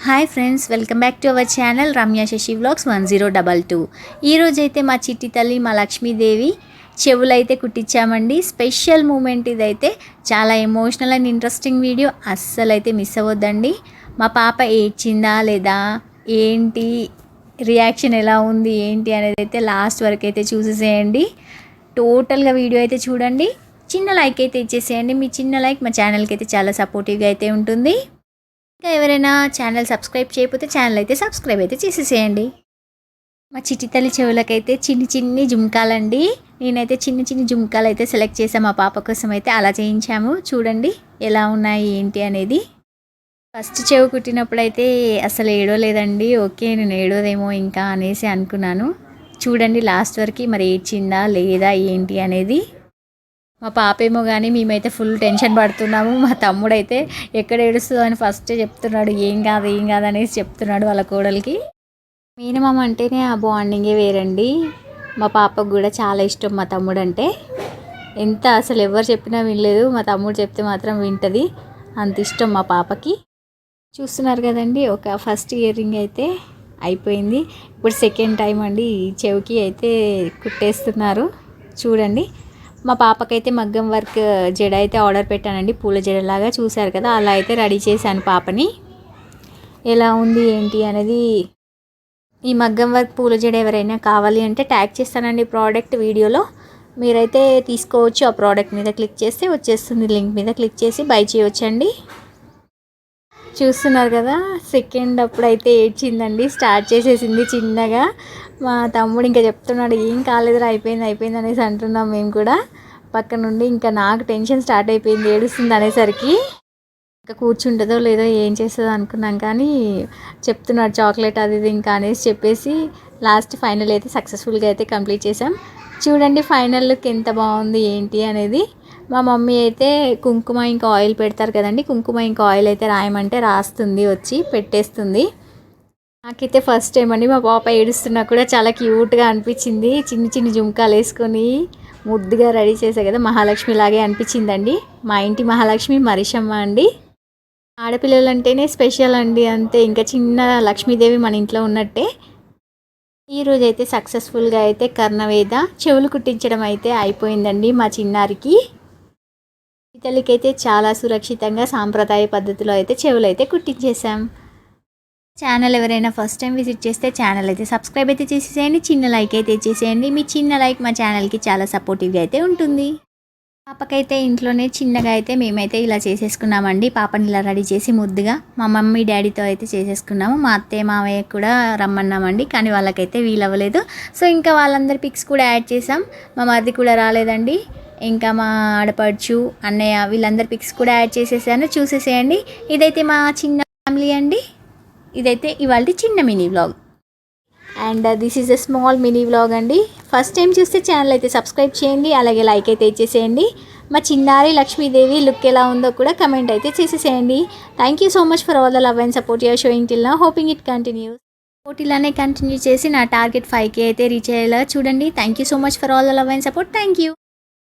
Hi friends, welcome back to our channel Ramya Sasi vlogs 1022. ఈరోజైతే మా చిట్టి తల్లి మా లక్ష్మీదేవి చెవులైతే కుట్టించామండి. స్పెషల్ మూమెంట్ ఇదైతే. చాలా ఎమోషనల్ అండ్ ఇంట్రెస్టింగ్ వీడియో, అస్సలైతే మిస్ అవ్వద్దండి. మా పాప ఏడ్చిందా లేదా, ఏంటి రియాక్షన్ ఎలా ఉంది ఏంటి అనేది అయితే లాస్ట్ వరకు అయితే చూసేసేయండి. టోటల్గా వీడియో అయితే చూడండి. చిన్న లైక్ అయితే ఇచ్చేసేయండి. మీ చిన్న లైక్ మా ఛానల్కి అయితే చాలా సపోర్టివ్గా అయితే ఉంటుంది. ఇంకా ఎవరైనా ఛానల్ సబ్స్క్రైబ్ చేయకపోతే ఛానల్ అయితే సబ్స్క్రైబ్ అయితే చేసేసేయండి. మా చిట్టి తల్లి చెవులకైతే చిన్ని జుంకాలండి. నేనైతే చిన్ని జుంకాలు అయితే సెలెక్ట్ చేసాను మా పాప కోసం అయితే. అలా చేయించాము. చూడండి ఎలా ఉన్నాయి ఏంటి అనేది. ఫస్ట్ చెవు కుట్టినప్పుడు అయితే అసలు ఏడవలేదండి. ఓకే, నేను ఏడోదేమో ఇంకా అనేసి అనుకున్నాను. చూడండి లాస్ట్ వరకు మరి ఏడ్చిందా లేదా ఏంటి అనేది. మా పాప ఏమో కానీ మేమైతే ఫుల్ టెన్షన్ పడుతున్నాము. మా తమ్ముడైతే ఎక్కడ ఏడుస్తుందో అని ఫస్టే చెప్తున్నాడు. ఏం కాదు అనేసి చెప్తున్నాడు వాళ్ళ కోడలికి. మేనమామ అంటేనే ఆ బాండింగే వేరండి. మా పాపకు కూడా చాలా ఇష్టం మా తమ్ముడు అంటే. ఎంత అసలు ఎవరు చెప్పినా వినలేదు, మా తమ్ముడు చెప్తే మాత్రం వింటుంది. అంత ఇష్టం మా పాపకి. చూస్తున్నారు కదండి, ఒక ఫస్ట్ ఇయర్ రింగ్ అయితే అయిపోయింది. ఇప్పుడు సెకండ్ టైం అండి ఈ చెవికి అయితే కుట్టేస్తున్నారు. చూడండి, మా పాపకైతే మగ్గం వర్క్ జడ అయితే ఆర్డర్ పెట్టానండి. పూల జడలాగా చూశారు కదా, అలా అయితే రెడీ చేశాను పాపని. ఎలా ఉంది ఏంటి అనేది. ఈ మగ్గం వర్క్ పూల జడ ఎవరైనా కావాలి అంటే ట్యాగ్ చేస్తానండి ప్రోడక్ట్ వీడియోలో. మీరైతే తీసుకోవచ్చు. ఆ ప్రోడక్ట్ మీద క్లిక్ చేస్తే వచ్చేస్తుంది. లింక్ మీద క్లిక్ చేసి బై చేయవచ్చండి. చూస్తున్నారు కదా, సెకండ్ అప్పుడైతే ఏడ్చిందండి. స్టార్ట్ చేసేసింది చిన్నగా. మా తమ్ముడు ఇంకా చెప్తున్నాడు, ఏం కాలేదురా, అయిపోయింది అనేసి అంటున్నాం మేము కూడా పక్క నుండి. ఇంకా నాకు టెన్షన్ స్టార్ట్ అయిపోయింది ఏడుస్తుంది అనేసరికి. ఇంకా కూర్చుంటుందో లేదో ఏం చేస్తుందో అనుకున్నాం, కానీ చెప్తున్నాడు చాక్లెట్ అది ఇది ఇంకా అనేసి చెప్పేసి లాస్ట్ ఫైనల్ అయితే సక్సెస్ఫుల్గా అయితే కంప్లీట్ చేసాం. చూడండి ఫైనల్ లుక్ ఎంత బాగుంది ఏంటి అనేది. మా మమ్మీ అయితే కుంకుమ ఇంకా ఆయిల్ పెడతారు కదండి, కుంకుమ ఇంకా ఆయిల్ అయితే రాయమంటే రాస్తుంది, వచ్చి పెట్టేస్తుంది. నాకైతే ఫస్ట్ టైం అండి మా పాప ఏడుస్తున్నా కూడా చాలా క్యూట్గా అనిపించింది. చిన్ని జుంకాలు వేసుకొని ముద్దుగా రెడీ చేసే కదా, మహాలక్ష్మి లాగే అనిపించిందండి. మా ఇంటి మహాలక్ష్మి మరిషమ్మ అండి. ఆడపిల్లలు అంటేనే స్పెషల్ అండి, అంతే. ఇంకా చిన్న లక్ష్మీదేవి మన ఇంట్లో ఉన్నట్టే. ఈరోజు అయితే సక్సెస్ఫుల్గా అయితే కర్ణవేద చెవులు కుట్టించడం అయితే అయిపోయిందండి మా చిన్నారికి. ఇతలికైతే చాలా సురక్షితంగా సాంప్రదాయ పద్ధతిలో అయితే చెవులు అయితే కుట్టించేసాం. ఛానల్ ఎవరైనా ఫస్ట్ టైం విజిట్ చేస్తే ఛానల్ అయితే సబ్స్క్రైబ్ అయితే చేసేసేయండి. చిన్న లైక్ అయితే ఇచ్చేసేయండి. మీ చిన్న లైక్ మా ఛానల్కి చాలా సపోర్టివ్గా అయితే ఉంటుంది. పాపకైతే ఇంట్లోనే చిన్నగా అయితే మేమైతే ఇలా చేసేసుకున్నామండి. పాపని ఇలా రెడీ చేసి ముద్దుగా మా మమ్మీ డాడీతో అయితే చేసేసుకున్నాము. మా అత్తయ్య మావయ్య కూడా రమ్మన్నామండి, కానీ వాళ్ళకైతే వీలవ్వలేదు. సో ఇంకా వాళ్ళందరి పిక్స్ కూడా యాడ్ చేసాం. మా మరిది కూడా రాలేదండి. ఇంకా మా ఆడపడుచు అన్నయ్య వీళ్ళందరి పిక్స్ కూడా యాడ్ చేసేసాను, చూసేసేయండి. ఇదైతే మా చిన్న ఫ్యామిలీ అండి. ఇదైతే ఇవాళ చిన్న mini vlog. And this is a small mini vlog అండి. ఫస్ట్ టైం చూస్తే ఛానల్ అయితే సబ్స్క్రైబ్ చేయండి, అలాగే లైక్ అయితే ఇచ్చేసేయండి. మా చిన్నారి లక్ష్మీదేవి లుక్ ఎలా ఉందో కూడా కమెంట్ అయితే చేసేసేయండి. Thank you so much for all the love and support your showing till now. Hoping it continues. ఇలానే కంటిన్యూ చేసి నా టార్గెట్ 5K అయితే రీచ్ అయ్యేలా చూడండి. Thank you so much for all the love and support. Thank you.